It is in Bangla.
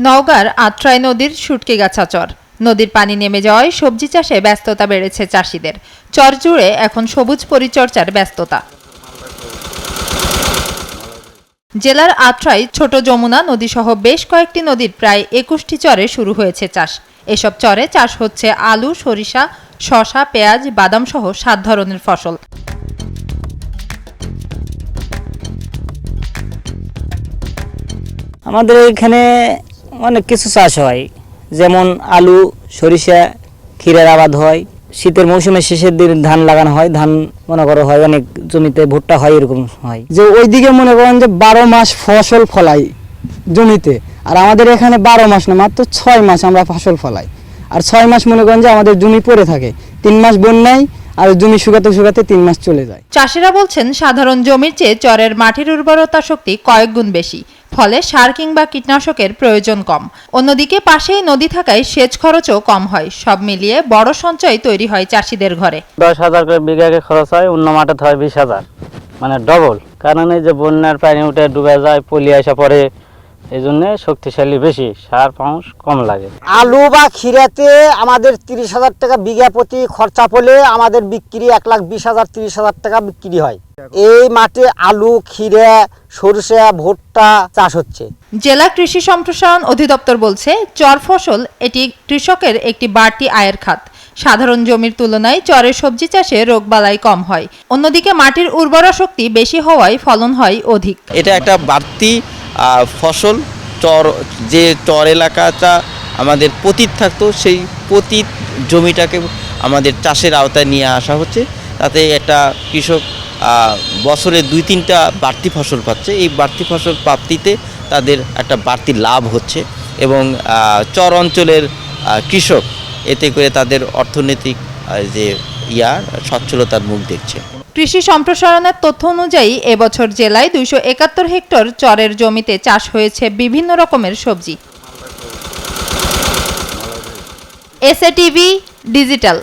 নওগাঁর আত্রাই নদীর শুটকিগাছা চর। নদীর পানি নেমে যাওয়ায় সবজি চাষে ব্যস্ততা বেড়েছে চাষিদের। চর জুড়ে এখন সবুজ পরিচর্যার ব্যস্ততা। জেলার আত্রাই, ছোট যমুনা নদীসহ বেশ কয়েকটি নদীর প্রায় ২১টি চরে শুরু হয়েছে চাষ। এসব চরে চাষ হচ্ছে আলু, সরিষা, শসা, পেঁয়াজ, বাদাম সহ ৭ ধরনের ফসল। আমাদের এখানে অনেক কিছু চাষ হয়, যেমন আলু, সরিষা, ক্ষীরের আবাদ হয়। শীতের মৌসুমের শেষের দিন ধান লাগানো হয়, ধান মনে করো হয়, অনেক জমিতে ভুট্টা হয়, এরকম হয়। যে ওইদিকে মনে করেন যে 12 মাস ফসল ফলাই জমিতে, আর আমাদের এখানে 12 মাস না, মাত্র 6 মাস আমরা ফসল ফলাই। আর 6 মাস মনে করেন যে আমাদের জমি পড়ে থাকে, 3 মাস বন্যায় আর জমি শুকাতে শুকাতে 3 মাস চলে যায়। চাষিরা বলছেন, সাধারণ জমির চেয়ে চরের মাটির উর্বরতা শক্তি কয়েক গুণ বেশি, ফলে সার কিংবা কীটনাশকের প্রয়োজন কম। অন্যদিকে পাশেই নদী থাকায় সেচ খরচও কম হয়। সব মিলিয়ে বড় সঞ্চয় তৈরি হয় চাষিদের ঘরে। 10,000 করে বিঘাকে খরচ হয়, অন্য মাঠে হয় 20,000, মানে ডবল। কারণ এই যে বন্যার পানি উঠে ডুবে যায়, পলি আসা পরে, এই জন্য শক্তিশালী বেশি, সার পাউস কম লাগে। আলু বা ক্ষীরাতে আমাদের 30,000 টাকা বিঘা প্রতি খরচা পড়লে আমাদের বিক্রি 1,20,000 30,000 টাকা বিক্রি হয়। এই মাঠে আলু, ক্ষীরা, সরষে, ভুট্টা চাষ হচ্ছে। জেলা কৃষি সম্প্রসারণ অধিদপ্তর বলছে, চর ফসল এটি কৃষকের একটি বাড়তি আয়ের খাত। সাধারণ জমির তুলনায় চরের সবজি চাষে রোগবালাই কম হয়। অন্যদিকে মাটির উর্বরা শক্তি বেশি হওয়ায় ফলন হয় অধিক। এটা একটা বাড়তি ফসল। যে চর এলাকাটা আমাদের পতিত থাকতো, সেই পতিত জমিটাকে আমাদের চাষের আওতায় নিয়ে আসা হচ্ছে। তাতে একটা কৃষক বছরে 2-3টা বাড়তি ফসল পাচ্ছে। এই বাড়তি ফসল প্রাপ্তিতে তাদের একটা বাড়তি লাভ হচ্ছে এবং চর অঞ্চলের কৃষক এতে করে তাদের অর্থনৈতিক যে সচ্ছলতার মুখ দেখছে। কৃষি সম্প্রসারণের তথ্য অনুযায়ী এবছর জেলায় 271 হেক্টর চরের জমিতে চাষ হয়েছে বিভিন্ন রকমের সবজি। SATV digital.